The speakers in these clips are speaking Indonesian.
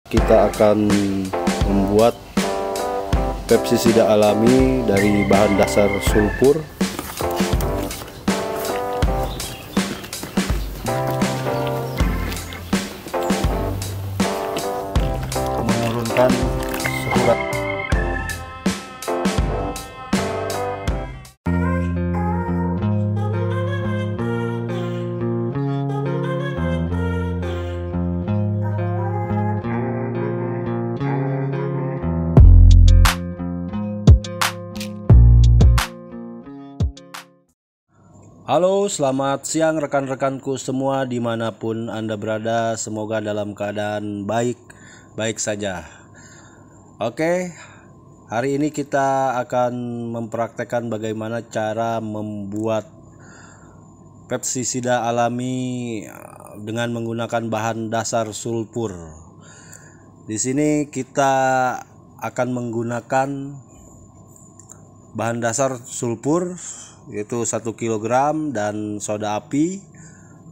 Kita akan membuat pestisida alami dari bahan dasar sulfur. Menurunkan suhu. Halo, selamat siang rekan-rekanku semua dimanapun Anda berada. Semoga dalam keadaan baik-baik saja. Oke, hari ini kita akan mempraktekkan bagaimana cara membuat pestisida alami dengan menggunakan bahan dasar sulfur. Di sini kita akan menggunakan bahan dasar sulfur yaitu 1 kg dan soda api.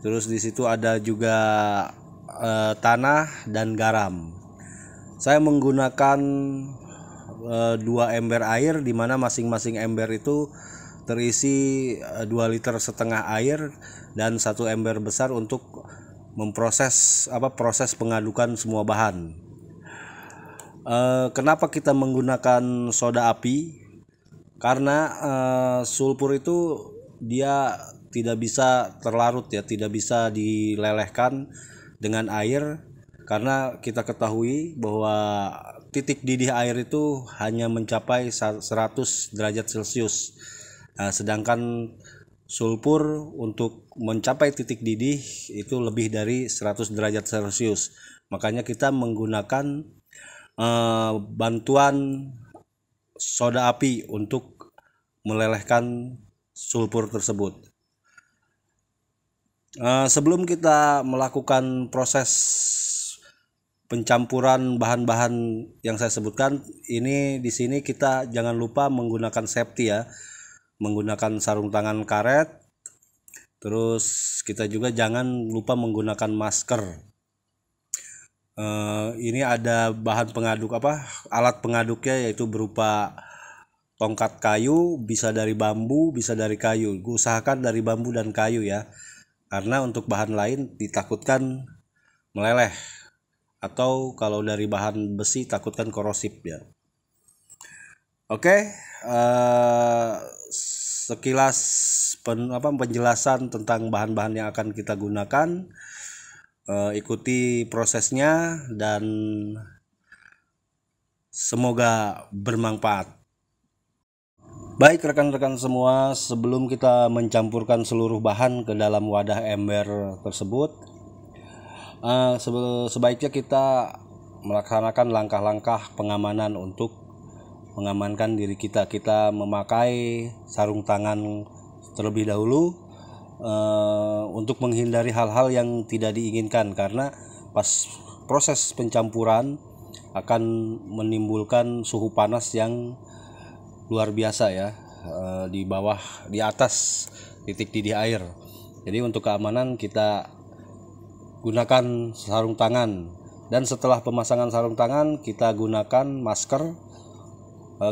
Terus di situ ada juga tanah dan garam. Saya menggunakan 2 ember air, di mana masing-masing ember itu terisi 2,5 liter air dan 1 ember besar untuk memproses proses pengadukan semua bahan. Kenapa kita menggunakan soda api? Karena sulfur itu dia tidak bisa terlarut ya, tidak bisa dilelehkan dengan air, karena kita ketahui bahwa titik didih air itu hanya mencapai 100 derajat Celcius. Sedangkan sulfur untuk mencapai titik didih itu lebih dari 100 derajat Celcius. Makanya kita menggunakan bantuan soda api untuk melelehkan sulfur tersebut. Sebelum kita melakukan proses pencampuran bahan-bahan yang saya sebutkan ini, di sini kita jangan lupa menggunakan safety ya, menggunakan sarung tangan karet. Terus kita juga jangan lupa menggunakan masker. Ini ada bahan pengaduk alat pengaduknya, yaitu berupa tongkat kayu, bisa dari bambu, bisa dari kayu. Usahakan dari bambu dan kayu ya, karena untuk bahan lain ditakutkan meleleh, atau kalau dari bahan besi takutkan korosif ya. Oke, sekilas penjelasan tentang bahan-bahan yang akan kita gunakan. Ikuti prosesnya dan semoga bermanfaat. Baik rekan-rekan semua, sebelum kita mencampurkan seluruh bahan ke dalam wadah ember tersebut, sebaiknya kita melaksanakan langkah-langkah pengamanan untuk mengamankan diri kita. Kita memakai sarung tangan terlebih dahulu untuk menghindari hal-hal yang tidak diinginkan, karena pas proses pencampuran akan menimbulkan suhu panas yang luar biasa ya, di atas titik didih air. Jadi untuk keamanan kita gunakan sarung tangan, dan setelah pemasangan sarung tangan kita gunakan masker,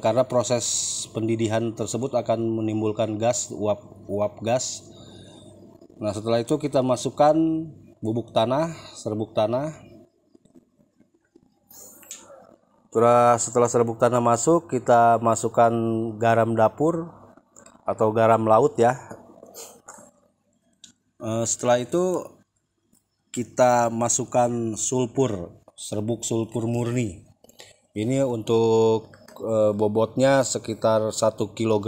karena proses pendidihan tersebut akan menimbulkan gas, uap gas. Nah, setelah itu kita masukkan serbuk tanah. Setelah serbuk tanah masuk, kita masukkan garam dapur atau garam laut ya. Setelah itu kita masukkan sulfur, serbuk sulfur murni. Ini untuk bobotnya sekitar 1 kg.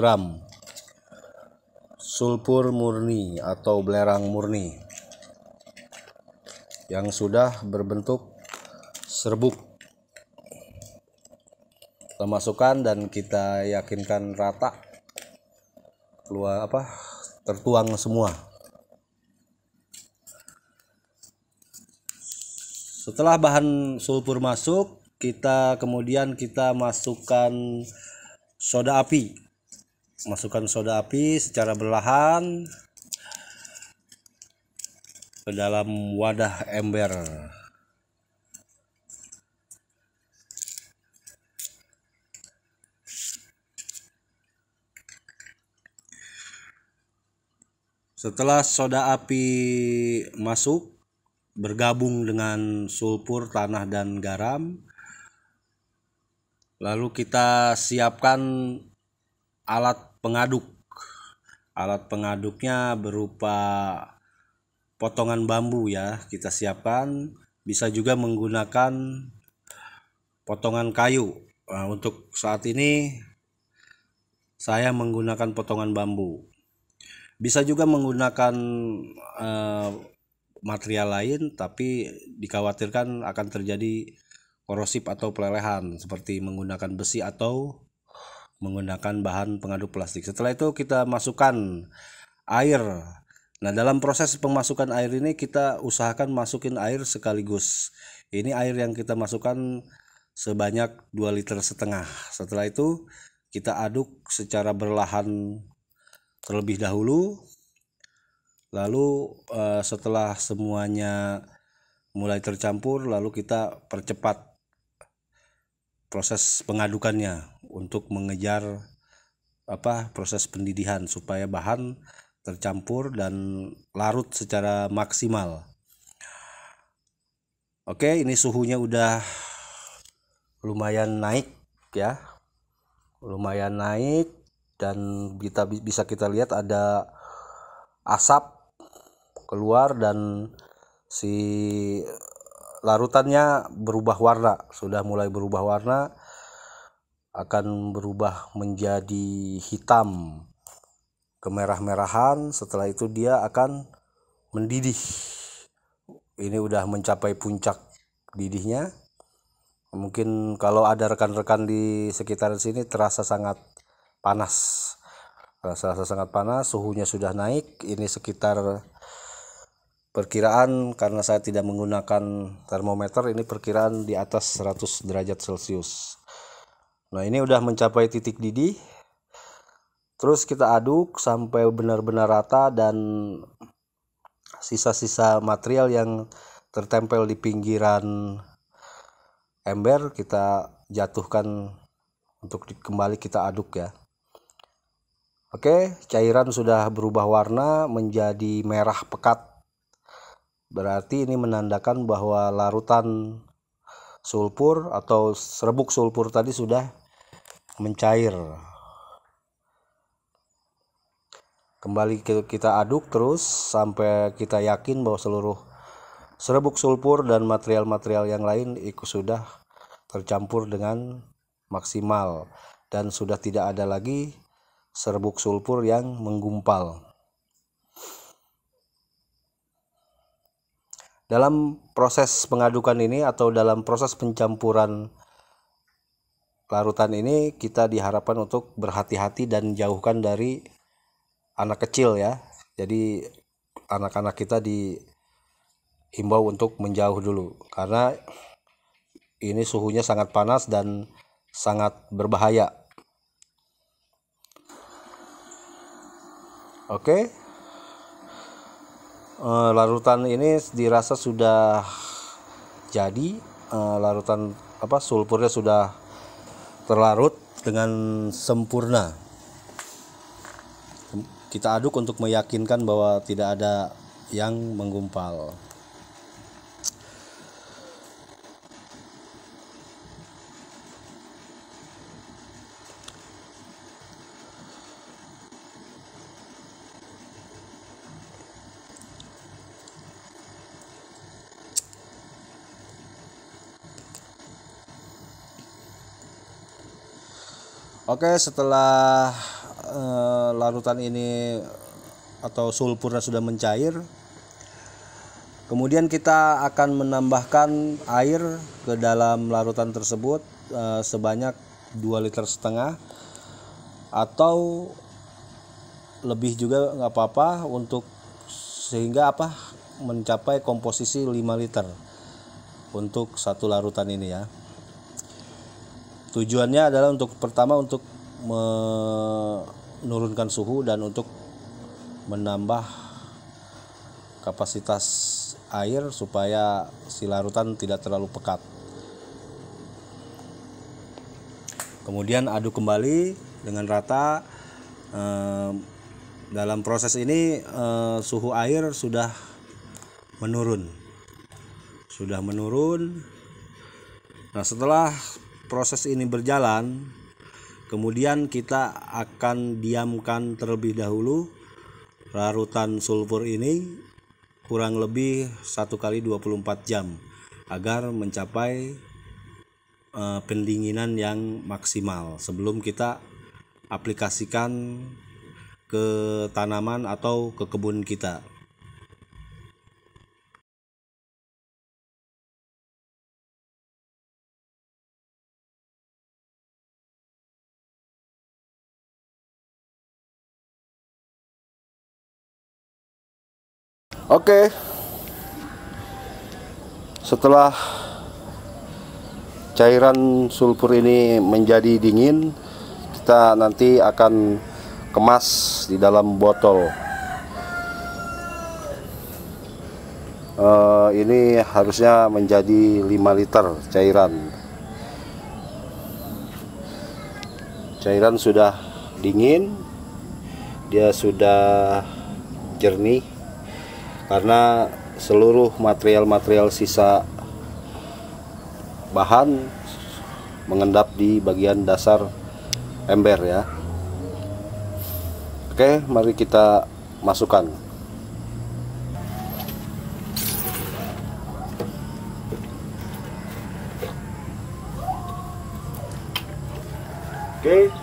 Sulfur murni atau belerang murni yang sudah berbentuk serbuk. Kita masukkan dan kita yakinkan rata, tertuang semua. Setelah bahan sulfur masuk, kemudian kita masukkan soda api. Masukkan soda api secara berlahan ke dalam wadah ember. Setelah soda api masuk bergabung dengan sulfur, tanah dan garam, lalu kita siapkan alat pengaduk. Alat pengaduknya berupa potongan bambu ya, kita siapkan. Bisa juga menggunakan potongan kayu. Nah, untuk saat ini saya menggunakan potongan bambu. Bisa juga menggunakan material lain, tapi dikhawatirkan akan terjadi korosif atau pelelehan, seperti menggunakan besi atau menggunakan bahan pengaduk plastik. Setelah itu kita masukkan air. Nah, dalam proses pemasukan air ini kita usahakan masukin air sekaligus. Ini air yang kita masukkan sebanyak 2,5 liter. Setelah itu kita aduk secara berlahan terlebih dahulu. Lalu setelah semuanya mulai tercampur, lalu kita percepat proses pengadukannya untuk mengejar proses pendidihan supaya bahan tercampur dan larut secara maksimal. Oke, ini suhunya udah lumayan naik ya. Lumayan naik dan bisa kita lihat ada asap keluar dan si larutannya berubah warna, sudah mulai berubah warna, akan berubah menjadi hitam kemerah-merahan. Setelah itu dia akan mendidih. Ini udah mencapai puncak didihnya. Mungkin kalau ada rekan-rekan di sekitar sini terasa sangat panas. Suhunya sudah naik. Ini sekitar perkiraan, karena saya tidak menggunakan termometer, ini perkiraan di atas 100 derajat Celcius. Nah, ini udah mencapai titik didih. Terus kita aduk sampai benar-benar rata dan sisa-sisa material yang tertempel di pinggiran ember kita jatuhkan untuk kembali kita aduk ya. Oke, cairan sudah berubah warna menjadi merah pekat. Berarti ini menandakan bahwa larutan sulfur atau serbuk sulfur tadi sudah mencair. Kembali kita aduk terus sampai kita yakin bahwa seluruh serbuk sulfur dan material-material yang lain sudah tercampur dengan maksimal dan sudah tidak ada lagi serbuk sulfur yang menggumpal. Dalam proses pengadukan ini atau dalam proses pencampuran larutan ini, kita diharapkan untuk berhati-hati dan jauhkan dari anak kecil ya. Jadi anak-anak kita dihimbau untuk menjauh dulu, karena ini suhunya sangat panas dan sangat berbahaya. Oke, larutan ini dirasa sudah jadi. Larutan sulfurnya sudah terlarut dengan sempurna. Kita aduk untuk meyakinkan bahwa tidak ada yang menggumpal. Oke, setelah larutan ini atau sulfurnya sudah mencair, kemudian kita akan menambahkan air ke dalam larutan tersebut sebanyak 2,5 liter atau lebih juga nggak apa-apa, untuk sehingga mencapai komposisi 5 liter untuk satu larutan ini ya. Tujuannya adalah pertama untuk menurunkan suhu dan untuk menambah kapasitas air supaya si larutan tidak terlalu pekat. Kemudian aduk kembali dengan rata. dalam proses ini suhu air sudah menurun. Nah, setelah proses ini berjalan, kemudian kita akan diamkan terlebih dahulu larutan sulfur ini kurang lebih 1 kali 24 jam agar mencapai pendinginan yang maksimal sebelum kita aplikasikan ke tanaman atau ke kebun kita. Oke, setelah cairan sulfur ini menjadi dingin, kita nanti akan kemas di dalam botol. Ini harusnya menjadi 5 liter cairan. Cairan sudah dingin, dia sudah jernih karena seluruh material sisa bahan mengendap di bagian dasar ember ya. Oke, mari kita masukkan. Oke.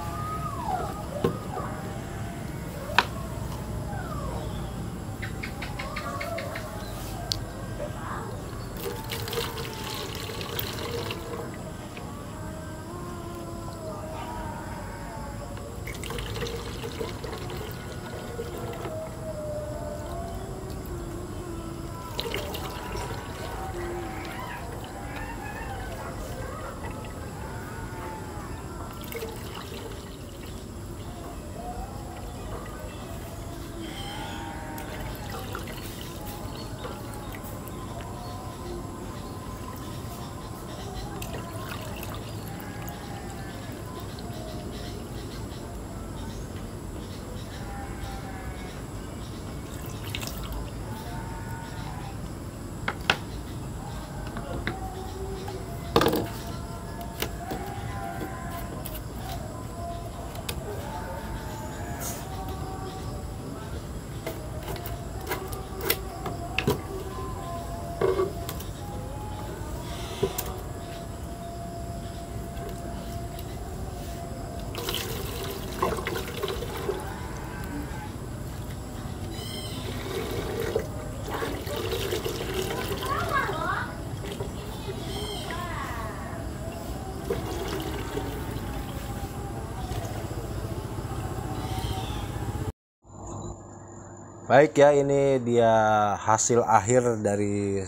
Baik ya, ini dia hasil akhir dari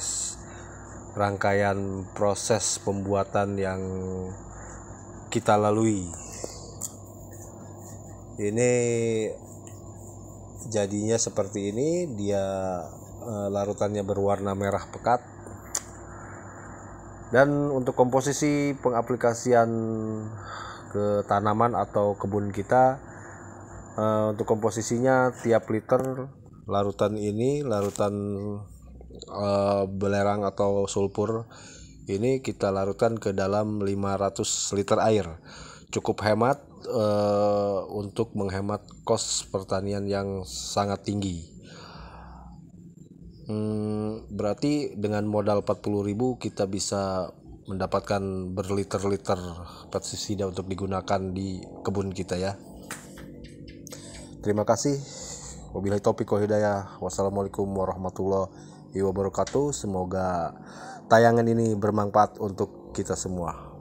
rangkaian proses pembuatan yang kita lalui. Ini jadinya seperti ini, dia larutannya berwarna merah pekat. Dan untuk komposisi pengaplikasian ke tanaman atau kebun kita, untuk komposisinya tiap liter larutan belerang atau sulfur ini kita larutkan ke dalam 500 liter air. Cukup hemat untuk menghemat kos pertanian yang sangat tinggi. Berarti dengan modal 40.000 kita bisa mendapatkan berliter-liter pestisida untuk digunakan di kebun kita ya. Terima kasih. Wabillahi taufiq wal hidayah. Wassalamualaikum warahmatullahi wabarakatuh. Semoga tayangan ini bermanfaat untuk kita semua.